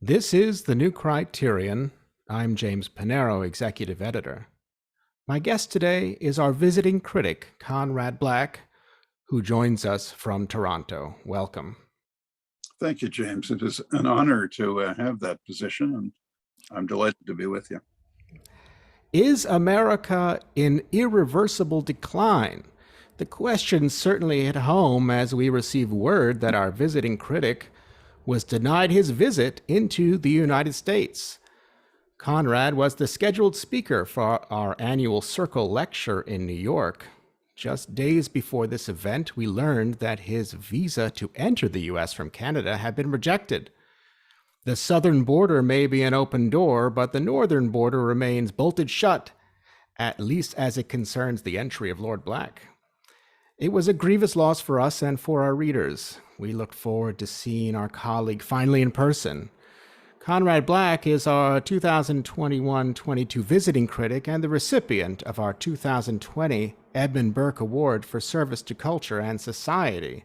This is the new Criterion. I'm James Panero, executive editor. My guest today is our visiting critic, Conrad Black, who joins us from Toronto. Welcome. Thank you, James. It is an honor to have that position, and I'm delighted to be with you. Is America in irreversible decline? The question certainly hit home as we receive word that our visiting critic was denied his visit into the United States. Conrad was the scheduled speaker for our annual Circle lecture in New York. Just days before this event, we learned that his visa to enter the U.S. from Canada had been rejected. The southern border may be an open door, but the northern border remains bolted shut, at least as it concerns the entry of Lord Black. It was a grievous loss for us and for our readers. We looked forward to seeing our colleague finally in person. Conrad Black is our 2021-22 visiting critic and the recipient of our 2020 Edmund Burke Award for Service to Culture and Society.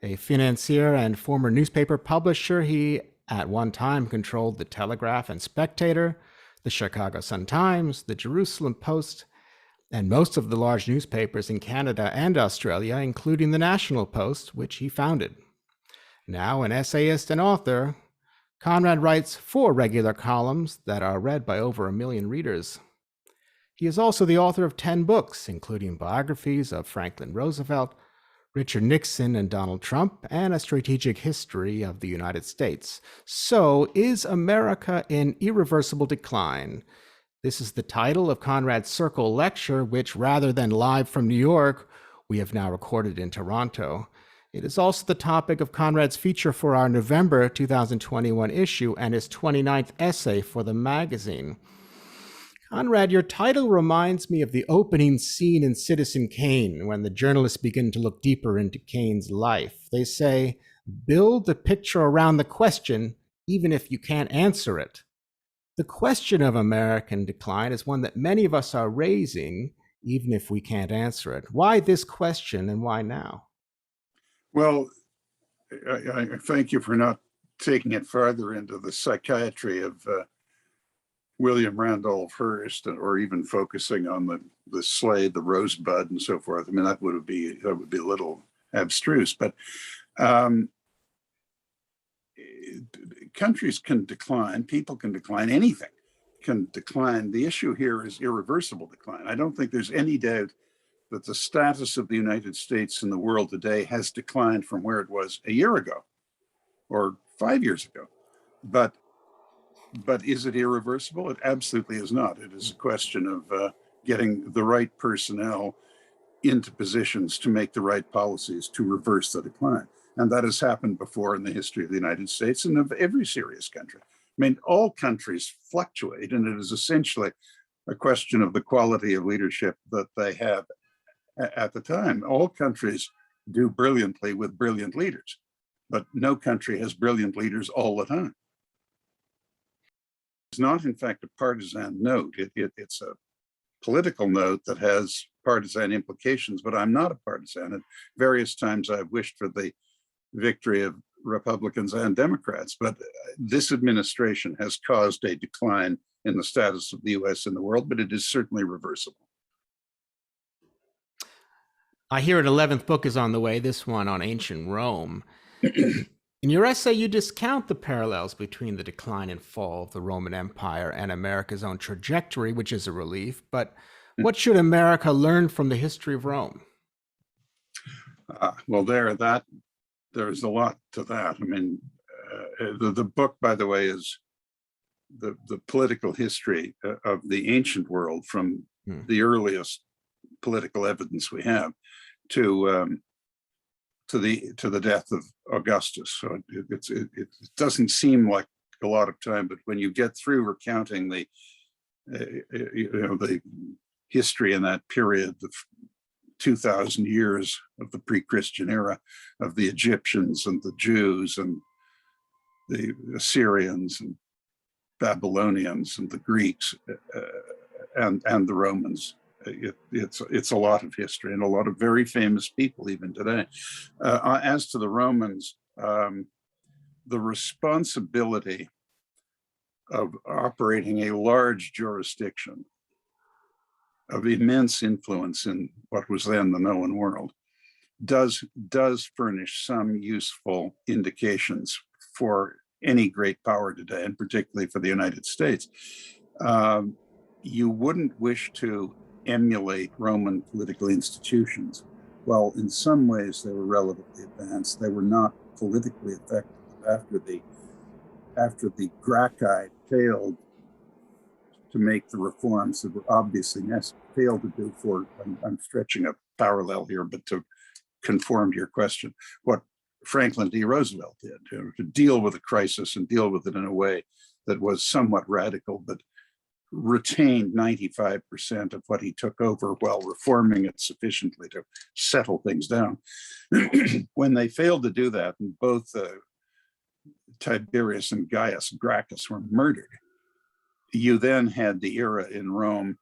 A financier and former newspaper publisher, he at one time controlled the Telegraph and Spectator, the Chicago Sun-Times, the Jerusalem Post, and most of the large newspapers in Canada and Australia, including the National Post, which he founded. Now an essayist and author, Conrad writes 4 regular columns that are read by over 1 million readers. He is also the author of 10 books, including biographies of Franklin Roosevelt, Richard Nixon, and Donald Trump, and a strategic history of the United States. So, is America in irreversible decline? This is the title of Conrad's Circle lecture, which, rather than live from New York, we have now recorded in Toronto. It is also the topic of Conrad's feature for our November 2021 issue and his 29th essay for the magazine. Conrad, your title reminds me of the opening scene in Citizen Kane when the journalists begin to look deeper into Kane's life. They say, build the picture around the question, even if you can't answer it. The question of American decline is one that many of us are raising, even if we can't answer it. Why this question and why now? Well, I thank you for not taking it farther into the psychiatry of William Randolph Hearst, or even focusing on the Slade, the Rosebud, and so forth. I mean, that would be a little abstruse, but countries can decline, people can decline, anything can decline. The issue here is irreversible decline. I don't think there's any doubt that the status of the United States in the world today has declined from where it was a year ago or 5 years ago. But is it irreversible? It absolutely is not. It is a question of getting the right personnel into positions to make the right policies to reverse the decline. And that has happened before in the history of the United States and of every serious country. I mean, all countries fluctuate, and it is essentially a question of the quality of leadership that they have at the time. All countries do brilliantly with brilliant leaders, but no country has brilliant leaders all the time. It's not, in fact, a partisan note. It's a political note that has partisan implications, but I'm not a partisan. At various times I've wished for the victory of Republicans and Democrats, but this administration has caused a decline in the status of the US in the world, but it is certainly reversible. I hear an 11th book is on the way, this one on ancient Rome. In your essay, you discount the parallels between the decline and fall of the Roman Empire and America's own trajectory, which is a relief. But what should America learn from the history of Rome? Well, there's a lot to that. I mean, the book, by the way, is the political history of the ancient world from the earliest political evidence we have to the death of Augustus. So it doesn't seem like a lot of time, but when you get through recounting the history in that period of 2,000 years of the pre-Christian era, of the Egyptians and the Jews and the Assyrians and Babylonians and the Greeks and the Romans. It's a lot of history and a lot of very famous people even today. As to the Romans, the responsibility of operating a large jurisdiction of immense influence in what was then the known world does furnish some useful indications for any great power today, and particularly for the United States. You wouldn't wish to emulate Roman political institutions. Well, in some ways they were relatively advanced. They were not politically effective after the Gracchi failed to make the reforms that were obviously necessary, failed to do for, I'm stretching a parallel here, but to conform to your question, what Franklin D. Roosevelt did to deal with a crisis and deal with it in a way that was somewhat radical, but retained 95% of what he took over while reforming it sufficiently to settle things down. When they failed to do that, and both Tiberius and Gaius Gracchus were murdered, you then had the era in Rome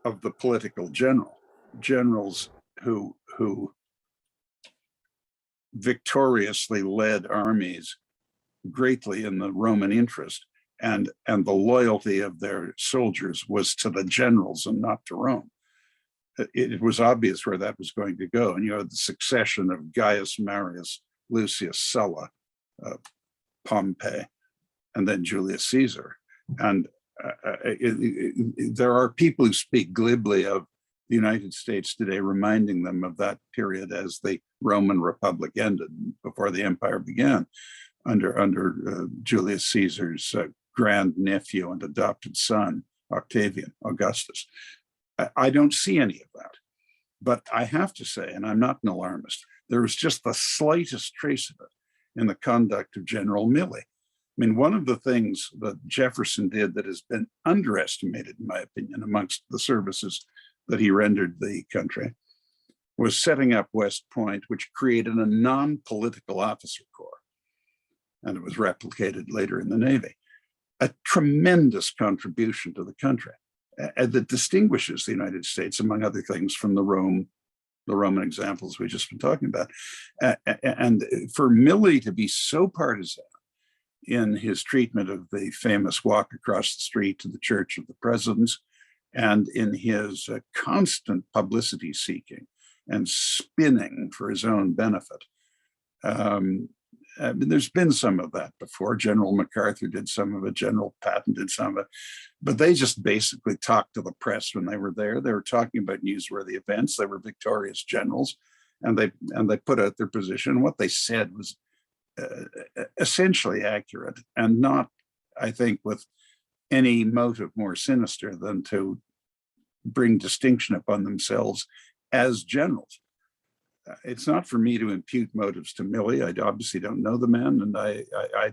of the political generals who victoriously led armies greatly in the Roman interest, and the loyalty of their soldiers was to the generals and not to Rome. It was obvious where that was going to go, and you had the succession of Gaius Marius, Lucius Sulla, Pompey, and then Julius Caesar. And there are people who speak glibly of the United States today, reminding them of that period as the Roman Republic ended before the empire began under Julius Caesar's grandnephew and adopted son, Octavian, Augustus. I don't see any of that. But I have to say, and I'm not an alarmist, there was just the slightest trace of it in the conduct of General Milley. I mean, one of the things that Jefferson did that has been underestimated, in my opinion, amongst the services that he rendered the country, was setting up West Point, which created a non-political officer corps. And it was replicated later in the Navy. A tremendous contribution to the country that distinguishes the United States, among other things, from the Roman examples we've just been talking about. And for Milley to be so partisan in his treatment of the famous walk across the street to the Church of the Presidents, and in his constant publicity seeking and spinning for his own benefit. I mean, there's been some of that before. General MacArthur did some of it, General Patton did some of it, but they just basically talked to the press when they were there. They were talking about newsworthy events. They were victorious generals, and they put out their position. What they said was essentially accurate, and not, I think, with any motive more sinister than to bring distinction upon themselves as generals. It's not for me to impute motives to Milley. I obviously don't know the man, and I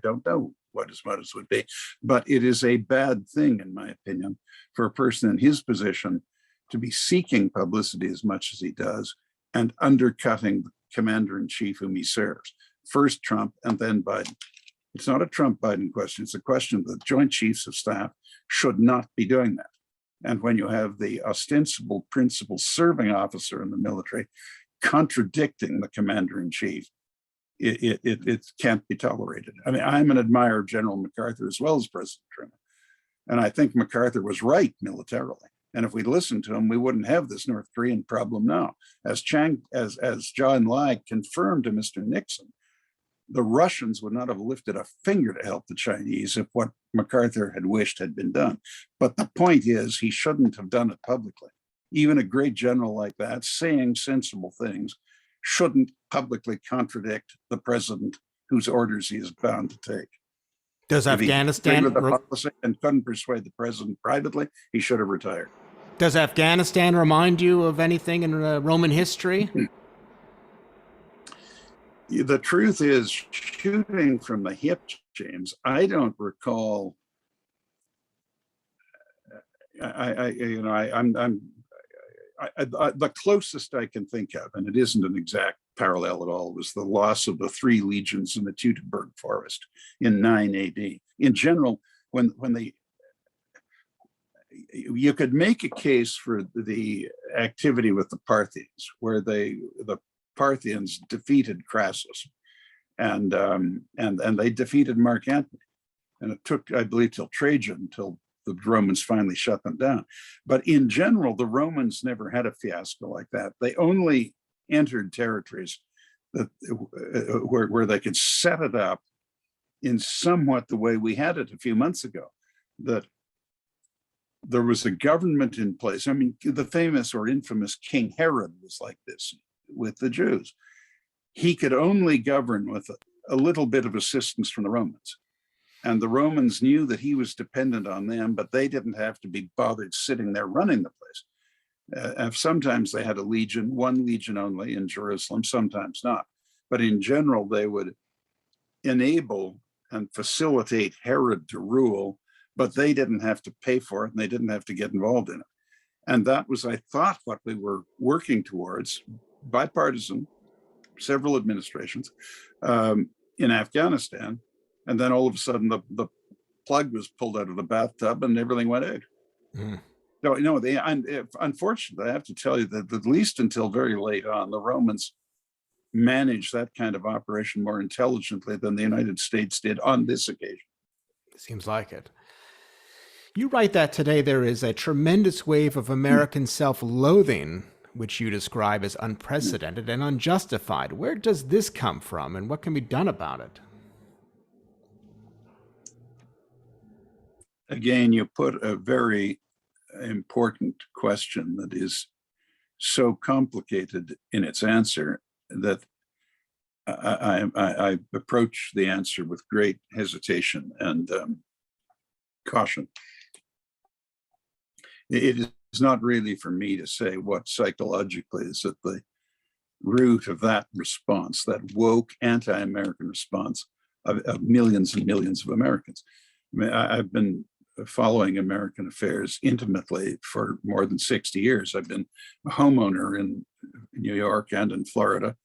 don't know what his motives would be. But it is a bad thing, in my opinion, for a person in his position to be seeking publicity as much as he does and undercutting the commander-in-chief whom he serves. First Trump and then Biden. It's not a Trump-Biden question. It's a question that Joint Chiefs of Staff should not be doing that. And when you have the ostensible principal serving officer in the military contradicting the commander-in-chief, it can't be tolerated. I mean, I'm an admirer of General MacArthur as well as President Truman. And I think MacArthur was right militarily. And if we listened to him, we wouldn't have this North Korean problem now. As John Lai confirmed to Mr. Nixon, the Russians would not have lifted a finger to help the Chinese if what MacArthur had wished had been done. But the point is, he shouldn't have done it publicly. Even a great general like that, saying sensible things, shouldn't publicly contradict the president whose orders he is bound to take. Does Afghanistan with the policy and couldn't persuade the president privately, he should have retired. Does Afghanistan remind you of anything in Roman history? The truth is, shooting from the hip, James, I don't recall. The closest I can think of, and it isn't an exact parallel at all, was the loss of the 3 legions in the Teutoburg forest in 9 AD. In general, you could make a case for the activity with the Parthians, where the Parthians defeated Crassus, and they defeated Mark Antony. And it took, I believe, till Trajan, until the Romans finally shut them down. But in general, the Romans never had a fiasco like that. They only entered territories that where they could set it up in somewhat the way we had it a few months ago, that there was a government in place. I mean, the famous or infamous King Herod was like this with the Jews. He could only govern with a little bit of assistance from the Romans. And the Romans knew that he was dependent on them, but they didn't have to be bothered sitting there running the place. Sometimes they had a legion, one legion only in Jerusalem, sometimes not. But in general, they would enable and facilitate Herod to rule, but they didn't have to pay for it and they didn't have to get involved in it. And that was, I thought, what we were working towards, bipartisan, several administrations in Afghanistan. And then all of a sudden the plug was pulled out of the bathtub and everything went out. No, unfortunately, I have to tell you that at least until very late on, the Romans managed that kind of operation more intelligently than the United States did on this occasion. Seems like it. You write that today there is a tremendous wave of American self-loathing, which you describe as unprecedented and unjustified. Where does this come from, and what can be done about it? Again, you put a very important question that is so complicated in its answer that I approach the answer with great hesitation and caution. It is not really for me to say what psychologically is at the root of that response, that woke anti-American response of millions and millions of Americans. I mean, I've been following American affairs intimately for more than 60 years. I've been a homeowner in New York and in Florida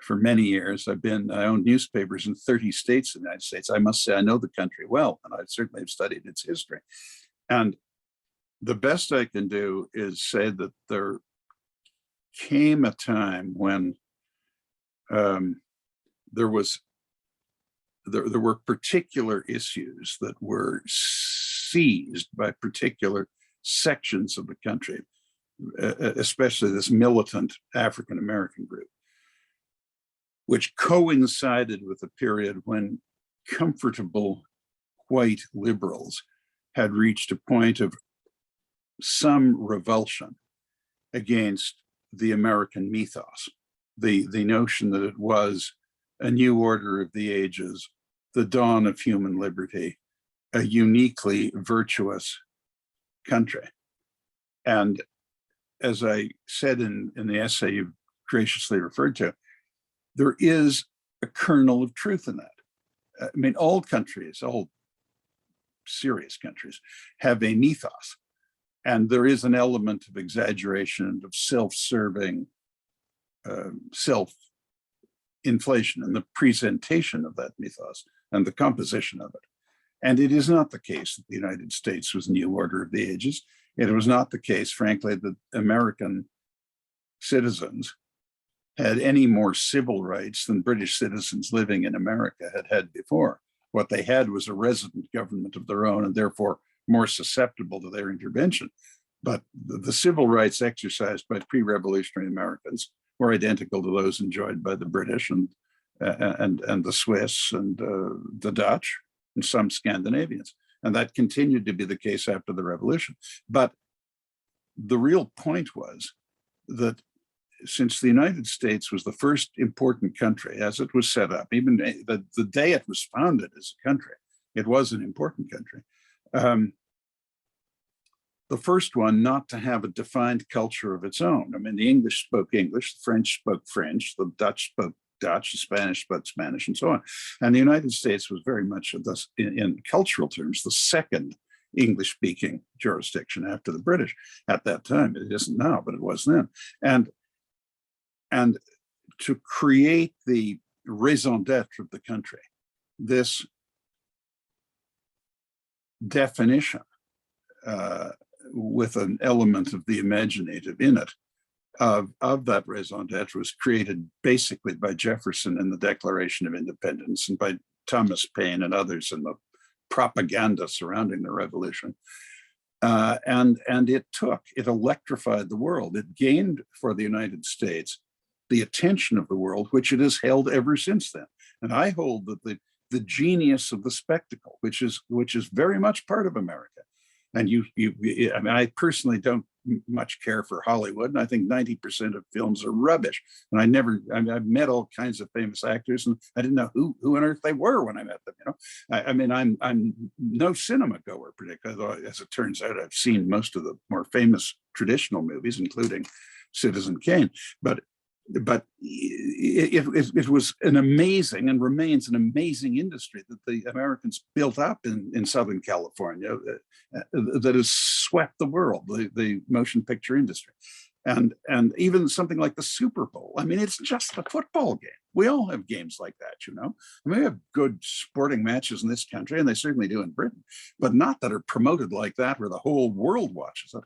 for many years. I owned newspapers in 30 states in the United States. I must say I know the country well, and I certainly have studied its history. And the best I can do is say that there came a time when there were particular issues that were seized by particular sections of the country, especially this militant African American group, which coincided with a period when comfortable white liberals had reached a point of some revulsion against the American mythos, the notion that it was a new order of the ages, the dawn of human liberty, a uniquely virtuous country. And as I said in the essay you graciously referred to, there is a kernel of truth in that. I mean, all countries, all serious countries, have a mythos. And there is an element of exaggeration and of self-serving, self-inflation in the presentation of that mythos and the composition of it. And it is not the case that the United States was a new order of the ages. It was not the case, frankly, that American citizens had any more civil rights than British citizens living in America had had before. What they had was a resident government of their own and therefore more susceptible to their intervention. But the civil rights exercised by pre-revolutionary Americans were identical to those enjoyed by the British and the Swiss and the Dutch and some Scandinavians. And that continued to be the case after the revolution. But the real point was that since the United States was the first important country as it was set up, even the day it was founded as a country, it was an important country. The first one not to have a defined culture of its own. I mean, the English spoke English, the French spoke French, the Dutch spoke Dutch, the Spanish spoke Spanish, and so on. And the United States was very much, in cultural terms, the second English-speaking jurisdiction after the British at that time. It isn't now, but it was then. And to create the raison d'etre of the country, this definition with an element of the imaginative in it, of that raison d'etre was created basically by Jefferson in the Declaration of Independence and by Thomas Paine and others in the propaganda surrounding the revolution. And it electrified the world. It gained for the United States the attention of the world, which it has held ever since then. And I hold that the genius of the spectacle, which is very much part of America. And I mean, I personally don't much care for Hollywood, and I think 90% of films are rubbish. And I've met all kinds of famous actors, and I didn't know who on earth they were when I met them. You know, I mean, I'm no cinema goer, particularly, although as it turns out, I've seen most of the more famous traditional movies, including Citizen Kane. But it was an amazing and remains an amazing industry that the Americans built up in Southern California that has swept the world, the motion picture industry. And even something like the Super Bowl. I mean, it's just a football game. We all have games like that, you know. I mean, we have good sporting matches in this country, and they certainly do in Britain, but not that are promoted like that where the whole world watches it.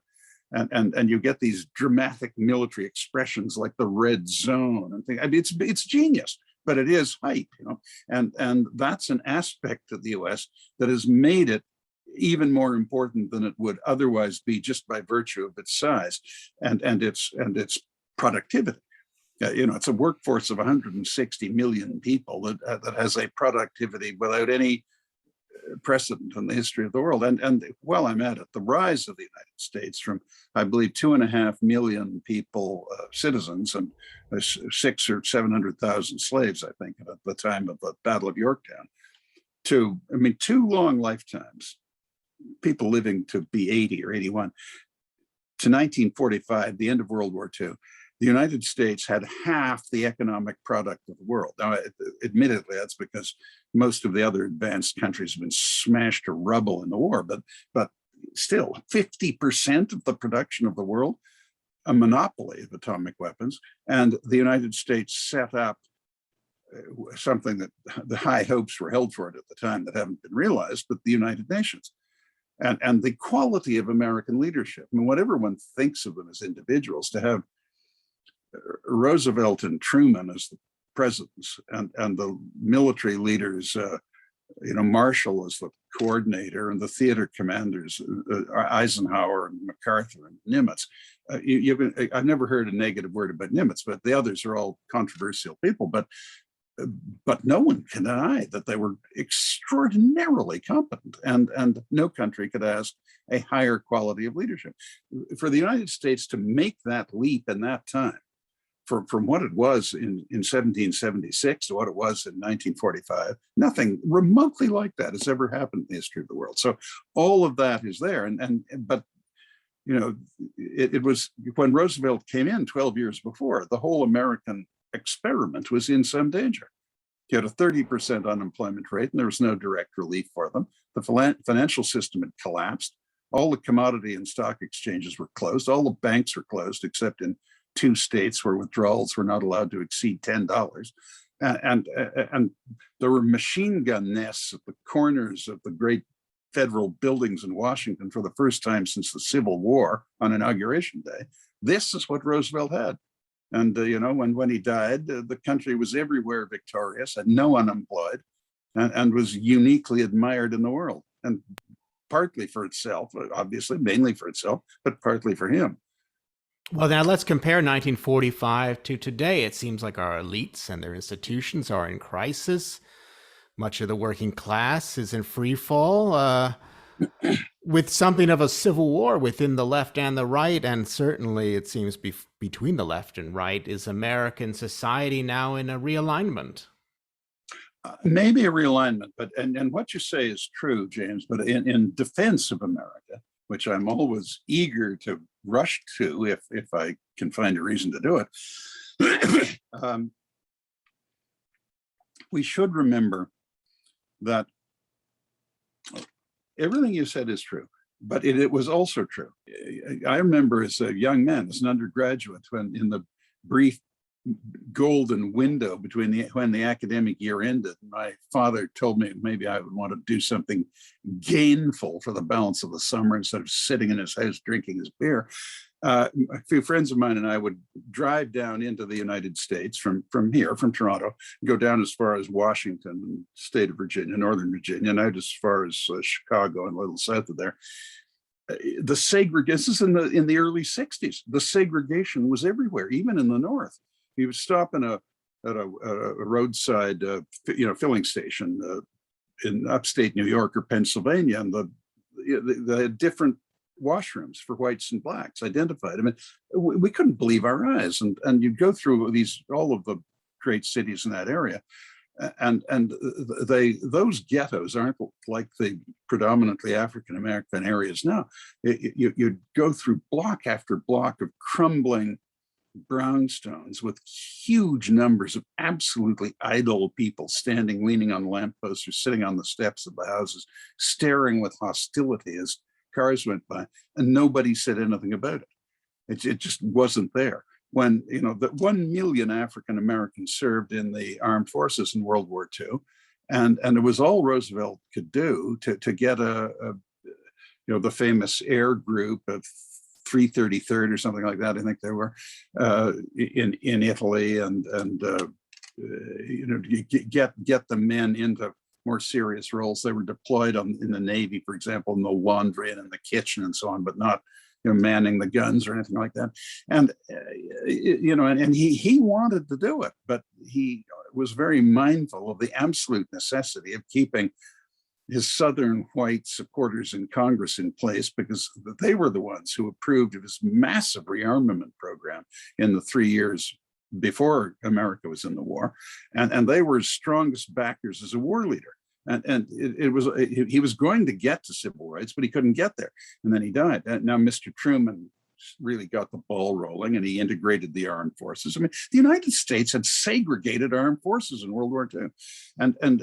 And you get these dramatic military expressions like the red zone and things. I mean, it's genius, but it is hype, you know. And that's an aspect of the U.S. that has made it even more important than it would otherwise be, just by virtue of its size and its productivity. You know, it's a workforce of 160 million people that has a productivity without any precedent in the history of the world. And while I'm at it, the rise of the United States from, I believe, 2.5 million people, citizens, and 600,000 or 700,000 slaves, I think, at the time of the Battle of Yorktown, to, I mean, 2 long lifetimes, people living to be 80 or 81, to 1945, the end of World War II, the United States had half the economic product of the world. Now, admittedly, that's because most of the other advanced countries have been smashed to rubble in the war, but still, 50% of the production of the world, a monopoly of atomic weapons, and the United States set up something that the high hopes were held for it at the time that haven't been realized, but the United Nations. And the quality of American leadership. I mean, whatever one thinks of them as individuals, to have Roosevelt and Truman as the presidents, and the military leaders, you know, Marshall as the coordinator, and the theater commanders, Eisenhower and MacArthur and Nimitz. I've never heard a negative word about Nimitz, but the others are all controversial people. But no one can deny that they were extraordinarily competent, and no country could ask a higher quality of leadership. For the United States to make that leap in that time, from what it was in 1776 to what it was in 1945, nothing remotely like that has ever happened in the history of the world. So all of that is there. But you know, it was when Roosevelt came in 12 years before, the whole American experiment was in some danger. You had a 30% unemployment rate, and there was no direct relief for them. The financial system had collapsed. All the commodity and stock exchanges were closed. All the banks were closed, except in 2 states where withdrawals were not allowed to exceed $10. And there were machine gun nests at the corners of the great federal buildings in Washington for the first time since the Civil War on Inauguration Day. This is what Roosevelt had. And, you know, when he died, the country was everywhere victorious, had no unemployed, and was uniquely admired in the world. And partly for itself, obviously, mainly for itself, but partly for him. Well, now let's compare 1945 to today. It seems like our elites and their institutions are in crisis. Much of the working class is in free fall, with something of a civil war within the left and the right. And certainly it seems between the left and right. Is American society now in a realignment? Maybe a realignment, but and what you say is true, James, but in defense of America, which I'm always eager to rush to if I can find a reason to do it, we should remember that everything you said is true, but it was also true. I remember as a young man, as an undergraduate, when in the brief golden window between when the academic year ended, my father told me maybe I would want to do something gainful for the balance of the summer instead of sitting in his house drinking his beer. A few friends of mine and I would drive down into the United States from here, from Toronto, go down as far as Washington, state of Virginia, Northern Virginia, and out as far as Chicago and a little south of there. The segregation, this is in the early 60s, the segregation was everywhere, even in the North. You would stop at a roadside filling station in upstate New York or Pennsylvania, and the different washrooms for whites and blacks identified. I mean, we couldn't believe our eyes. And you'd go through all of the great cities in that area, and those ghettos aren't like the predominantly African American areas now. You'd go through block after block of crumbling brownstones with huge numbers of absolutely idle people standing, leaning on lampposts or sitting on the steps of the houses, staring with hostility as cars went by, and nobody said anything about it. It just wasn't there. When that 1 million African Americans served in the armed forces in World War II, and it was all Roosevelt could do to get the famous air group of 333rd or something like that, I think they were in Italy, and get the men into more serious roles. They were deployed in the Navy, for example, in the laundry and in the kitchen and so on, but not manning the guns or anything like that. And and he wanted to do it, but he was very mindful of the absolute necessity of keeping his Southern white supporters in Congress in place, because they were the ones who approved of his massive rearmament program in the 3 years before America was in the war, and they were his strongest backers as a war leader. And he was going to get to civil rights, but he couldn't get there, and then he died. Now Mr. Truman really got the ball rolling, and he integrated the armed forces. I mean, the United States had segregated armed forces in World War II, and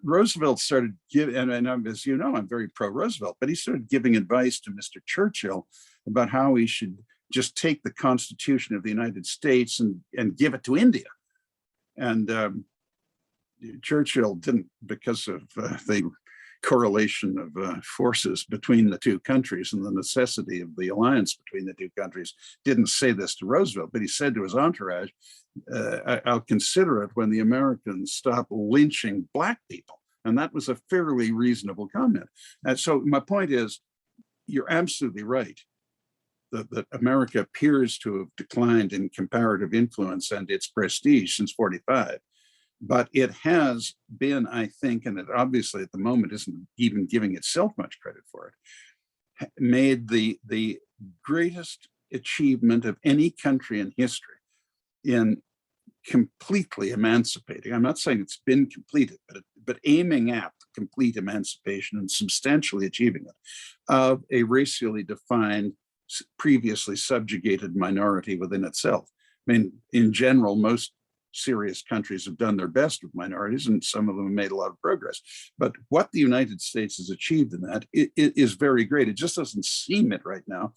Roosevelt started giving, and as you know, I'm very pro-Roosevelt, but he started giving advice to Mr. Churchill about how he should just take the Constitution of the United States and give it to India. And Churchill didn't, because of the correlation of forces between the two countries and the necessity of the alliance between the two countries, didn't say this to Roosevelt, but he said to his entourage, I'll consider it when the Americans stop lynching black people. And that was a fairly reasonable comment. And so my point is, you're absolutely right that America appears to have declined in comparative influence and its prestige since 45. But it has been, I think, and it obviously at the moment isn't even giving itself much credit for it, made the greatest achievement of any country in history in completely emancipating. I'm not saying it's been completed, but aiming at complete emancipation and substantially achieving it of a racially defined, previously subjugated minority within itself. I mean, in general, most serious countries have done their best with minorities, and some of them have made a lot of progress. But what the United States has achieved in that is very great. It just doesn't seem it right now,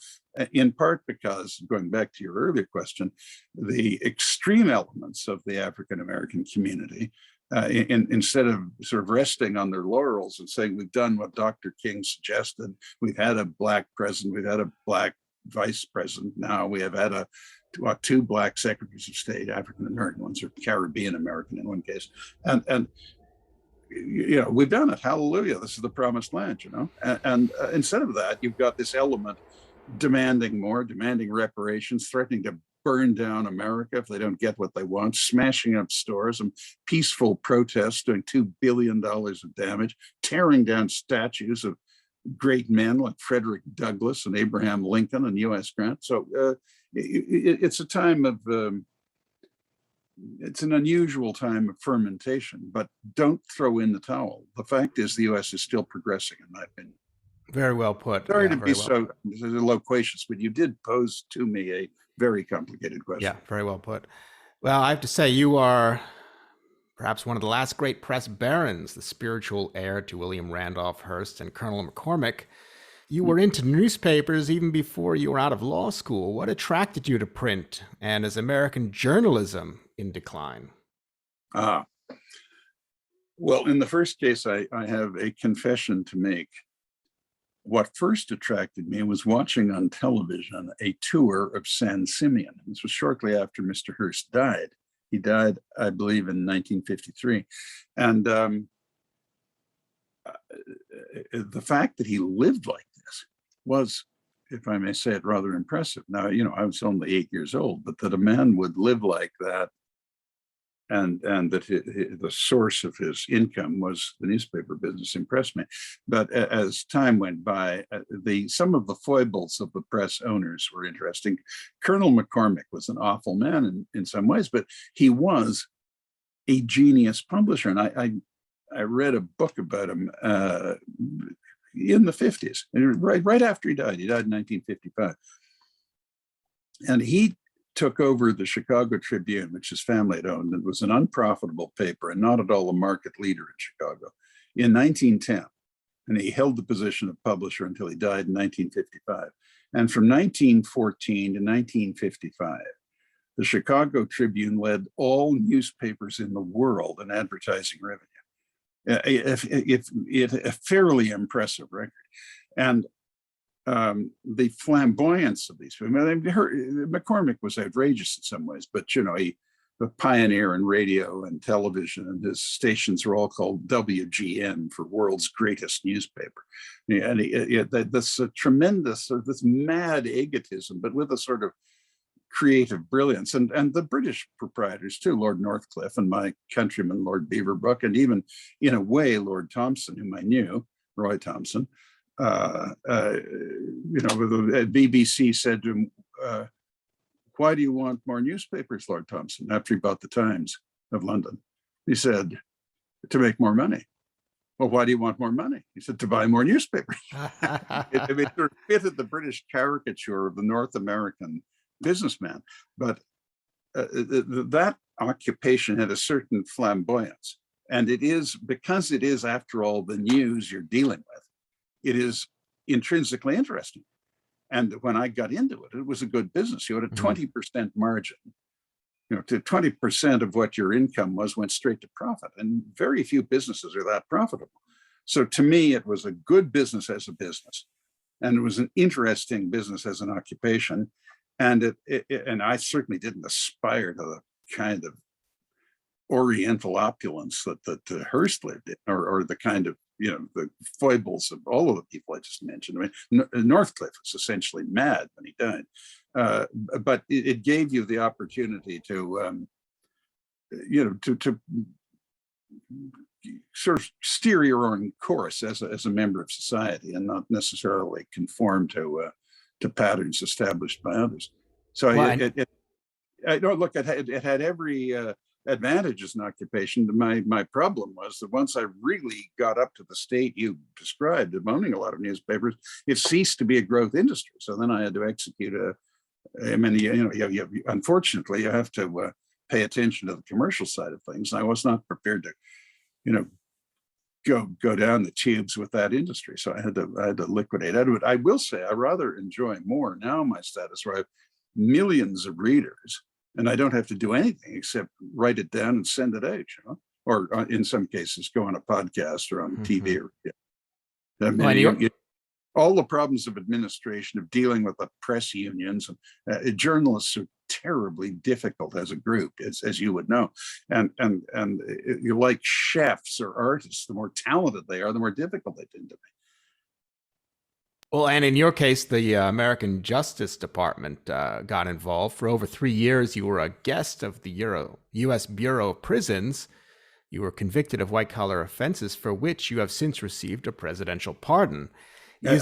in part because, going back to your earlier question, the extreme elements of the African American community, instead of sort of resting on their laurels and saying, we've done what Dr. King suggested, we've had a black president, we've had a black vice president, now we have had two black secretaries of state, African American ones, or Caribbean American in one case, and we've done it. Hallelujah! This is the promised land, And instead of that, you've got this element demanding more, demanding reparations, threatening to burn down America if they don't get what they want, smashing up stores, and peaceful protests doing $2 billion of damage, tearing down statues of great men like Frederick Douglass and Abraham Lincoln and U.S. Grant. So it's a time of, it's an unusual time of fermentation, but don't throw in the towel. The fact is the U.S. is still progressing, in my opinion. Very well put. Sorry to be so loquacious, but you did pose to me a very complicated question. Yeah, very well put. Well, I have to say, you are perhaps one of the last great press barons, the spiritual heir to William Randolph Hearst and Colonel McCormick. You were into newspapers even before you were out of law school. What attracted you to print, and is American journalism in decline? Well, in the first case, I have a confession to make. what first attracted me was watching on television a tour of San Simeon. This was shortly after Mr. Hearst died. He died, I believe, in 1953. And the fact that he lived like this was, if I may say it, rather impressive. Now, I was only 8 years old, but that a man would live like that, and that the source of his income was the newspaper business, impressed me. But as time went by, some of the foibles of the press owners were interesting. Colonel McCormick was an awful man in some ways, but he was a genius publisher. And I read a book about him in the 50s, right after he died. He died in 1955. And he took over the Chicago Tribune, which his family had owned. It was an unprofitable paper and not at all a market leader in Chicago, in 1910. And he held the position of publisher until he died in 1955. And from 1914 to 1955, the Chicago Tribune led all newspapers in the world in advertising revenue. A fairly impressive record. And the flamboyance of these people. McCormick was outrageous in some ways, but he a pioneer in radio and television, and his stations were all called WGN, for World's Greatest Newspaper. And this tremendous, this mad egotism, but with a sort of creative brilliance. And the British proprietors too, Lord Northcliffe and my countryman, Lord Beaverbrook, and even in a way, Lord Thompson, whom I knew, Roy Thompson. The BBC said to him, why do you want more newspapers, Lord Thompson, after he bought the Times of London? He said, to make more money. Well, why do you want more money? He said, to buy more newspapers. It sort of fitted the British caricature of the North American businessman. But that occupation had a certain flamboyance. And it is, because it is, after all, the news you're dealing with, it is intrinsically interesting. And when I got into it, it was a good business. You had a 20% margin. To 20% of what your income went straight to profit. And very few businesses are that profitable. So to me, it was a good business as a business. And it was an interesting business as an occupation. And and I certainly didn't aspire to the kind of Oriental opulence that Hearst lived in, or the kind of, the foibles of all of the people I just mentioned. I mean, Northcliffe was essentially mad when he died, but it gave you the opportunity to, to sort of steer your own course as a member of society, and not necessarily conform to patterns established by others. So I don't look at it had every advantage as an occupation. My problem was that once I really got up to the state you described of owning a lot of newspapers, it ceased to be a growth industry. So then I had to execute unfortunately, you have to pay attention to the commercial side of things. I was not prepared to, go down the tubes with that industry. So I had to liquidate out of it. I will say I rather enjoy more now my status where I have millions of readers, and I don't have to do anything except write it down and send it out, or in some cases go on a podcast or on TV. I mean, all the problems of administration, of dealing with the press unions, and journalists are terribly difficult as a group, as you would know. And you're like chefs or artists. The more talented they are, the more difficult they tend to be. Well, and in your case, the American Justice Department got involved. For over 3 years, you were a guest of the U.S. Bureau of Prisons. You were convicted of white-collar offenses for which you have since received a presidential pardon. I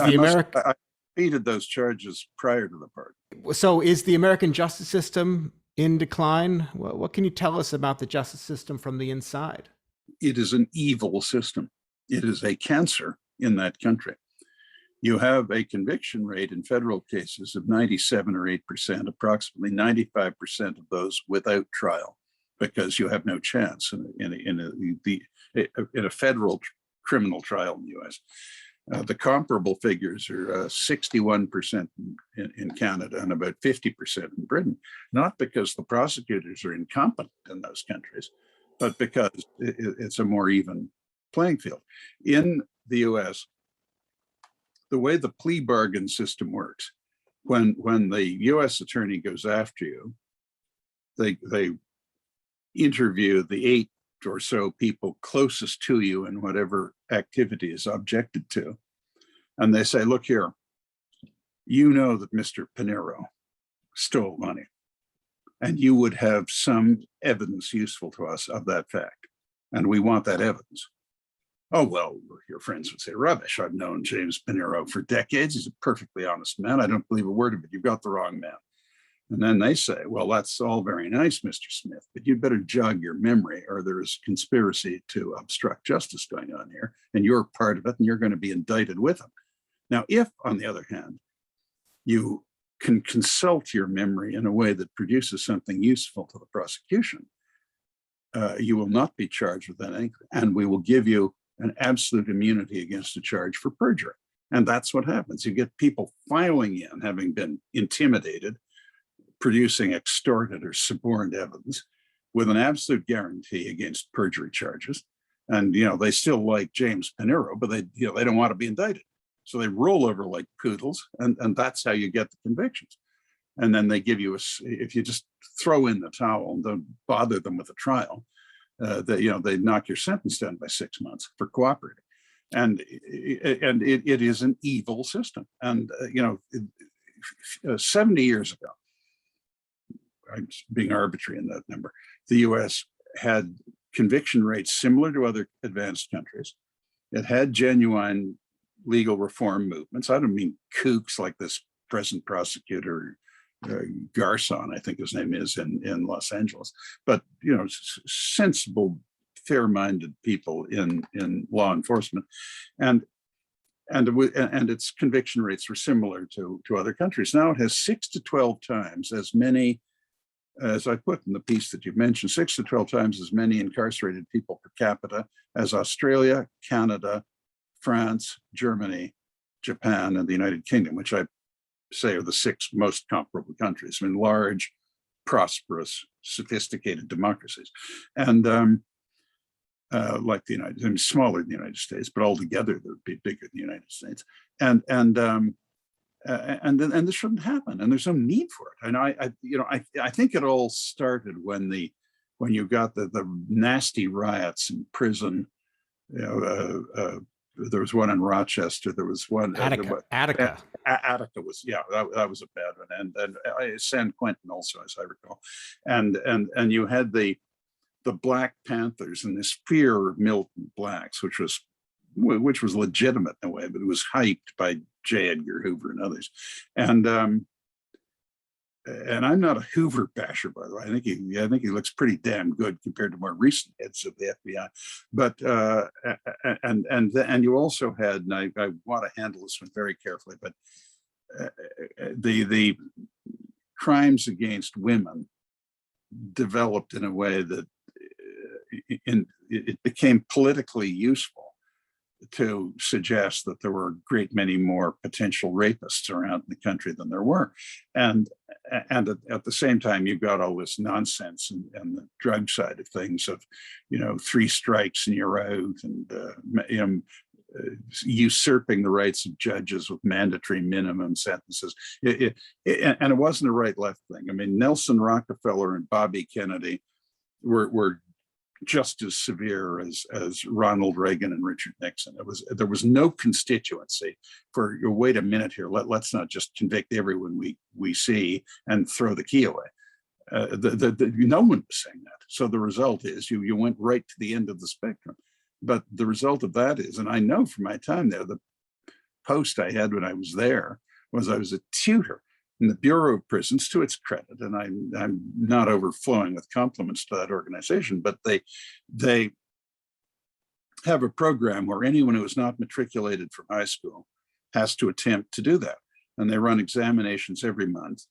defeated those charges prior to the pardon. So is the American justice system in decline? What can you tell us about the justice system from the inside? It is an evil system. It is a cancer in that country. You have a conviction rate in federal cases of 97 or 8%, approximately 95% of those without trial, because you have no chance in a federal criminal trial in the U.S. The comparable figures are 61% in Canada and about 50% in Britain, not because the prosecutors are incompetent in those countries, but because it's a more even playing field. In the U.S., the way the plea bargain system works, when the U.S. attorney goes after you, they interview the 8 or so people closest to you in whatever activity is objected to. And they say, look here, you know that Mr. Panero stole money, and you would have some evidence useful to us of that fact. And we want that evidence. Oh, well, your friends would say, rubbish. I've known James Panero for decades. He's a perfectly honest man. I don't believe a word of it. You've got the wrong man. And then they say, well, that's all very nice, Mr. Smith, but you'd better jog your memory, or there's conspiracy to obstruct justice going on here, and you're part of it, and you're going to be indicted with him. Now, if, on the other hand, you can consult your memory in a way that produces something useful to the prosecution, you will not be charged with anything, and we will give you an absolute immunity against a charge for perjury. And that's what happens. You get people filing in, having been intimidated, producing extorted or suborned evidence with an absolute guarantee against perjury charges. And, they still like James Panero, but they don't want to be indicted. So they roll over like poodles, and that's how you get the convictions. And then they give you if you just throw in the towel and don't bother them with a trial, they knock your sentence down by 6 months for cooperating. And it is an evil system. And 70 years ago, I'm being arbitrary in that number, the US had conviction rates similar to other advanced countries. It had genuine legal reform movements. I don't mean kooks like this present prosecutor, Garcon, I think his name is, in Los Angeles, but sensible, fair-minded people in law enforcement, and its conviction rates were similar to other countries. Now it has 6 to 12 times as many, as I put in the piece that you've mentioned, 6 to 12 times as many incarcerated people per capita as Australia, Canada, France, Germany, Japan, and the United Kingdom, which I say are the 6 most comparable countries. I mean, large, prosperous, sophisticated democracies. And like the United States, smaller than the United States, but altogether they would be bigger than the United States. And this shouldn't happen, and there's no need for it. And I think it all started when you got the nasty riots in prison. There was one in Rochester. There was one Attica. Attica was, that was a bad one, and San Quentin also, as I recall, and you had the Black Panthers and this fear of militant blacks, which was legitimate in a way, but it was hyped by J. Edgar Hoover and others. And I'm not a Hoover basher, by the way. I think he looks pretty damn good compared to more recent heads of the FBI. But and you also had, and I want to handle this one very carefully, but the crimes against women developed in a way that it became politically useful to suggest that there were a great many more potential rapists around the country than there were. And at the same time, you've got all this nonsense and the drug side of things of, 3 strikes and you're out, and usurping the rights of judges with mandatory minimum sentences. And it wasn't a right-left thing. I mean, Nelson Rockefeller and Bobby Kennedy were just as severe as Ronald Reagan and Richard Nixon. There was no constituency for, wait a minute here, let's not just convict everyone we see and throw the key away. No one was saying that. So the result is you went right to the end of the spectrum. But the result of that is, and I know from my time there, the post I had when I was there was I was a tutor in the Bureau of Prisons, to its credit, and I'm not overflowing with compliments to that organization, but they have a program where anyone who is not matriculated from high school has to attempt to do that. And they run examinations every month.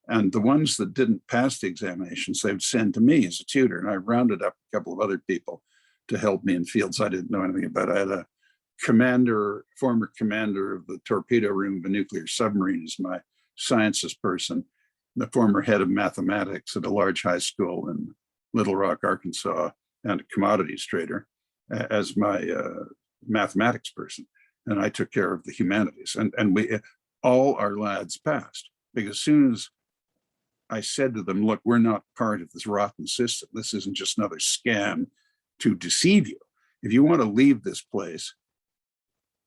And the ones that didn't pass the examinations, they would send to me as a tutor. And I rounded up a couple of other people to help me in fields I didn't know anything about. I had a former commander of the torpedo room of a nuclear submarine as my sciences person, the former head of mathematics at a large high school in Little Rock, Arkansas, and a commodities trader as my mathematics person. and I took care of the humanities. And we all our lads passed, because as soon as I said to them, look, we're not part of this rotten system. This isn't just another scam to deceive you. If you want to leave this place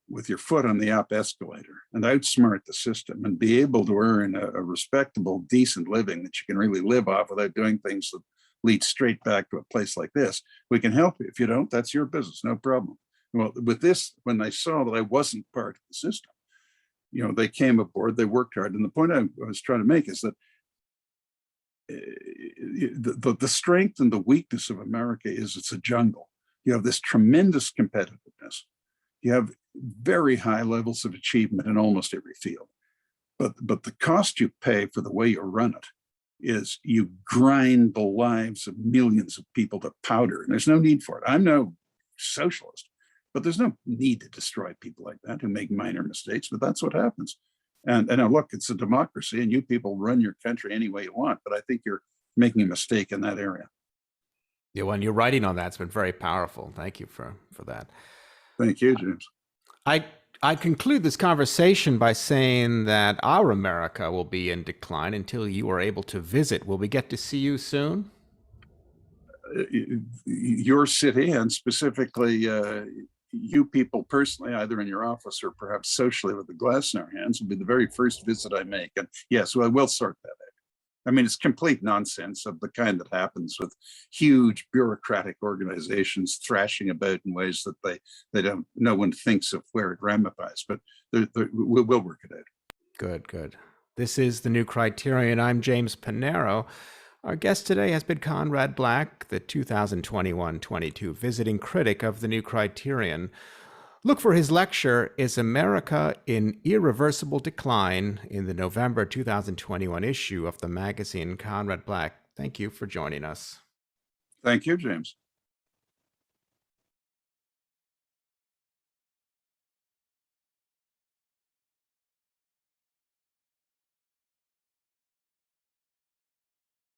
with your foot on the up escalator and outsmart the system and be able to earn a respectable, decent living that you can really live off without doing things that lead straight back to a place like this, we can help you. If you don't, that's your business, no problem. Well, with this, when they saw that I wasn't part of the system, they came aboard, they worked hard. And the point I was trying to make is that the strength and the weakness of America is it's a jungle. You have this tremendous competitiveness. You have very high levels of achievement in almost every field. But the cost you pay for the way you run it is you grind the lives of millions of people to powder. And there's no need for it. I'm no socialist, but there's no need to destroy people like that who make minor mistakes, but that's what happens. And now look, it's a democracy and you people run your country any way you want, but I think you're making a mistake in that area. Yeah, when you're writing on that, it's been very powerful. Thank you for that. Thank you, James. I conclude this conversation by saying that our America will be in decline until you are able to visit. Will we get to see you soon? Your city, and specifically you people personally, either in your office or perhaps socially with a glass in our hands, will be the very first visit I make. And yes, well, I will sort that out. I mean, it's complete nonsense of the kind that happens with huge bureaucratic organizations thrashing about in ways that no one thinks of where it ramifies, but we'll work it out. Good. This is the New Criterion. I'm James Panero. Our guest today has been Conrad Black, the 2021-22 visiting critic of the New Criterion. Look for his lecture, Is America in Irreversible Decline, in the November 2021 issue of the magazine. Conrad Black, thank you for joining us. Thank you, James.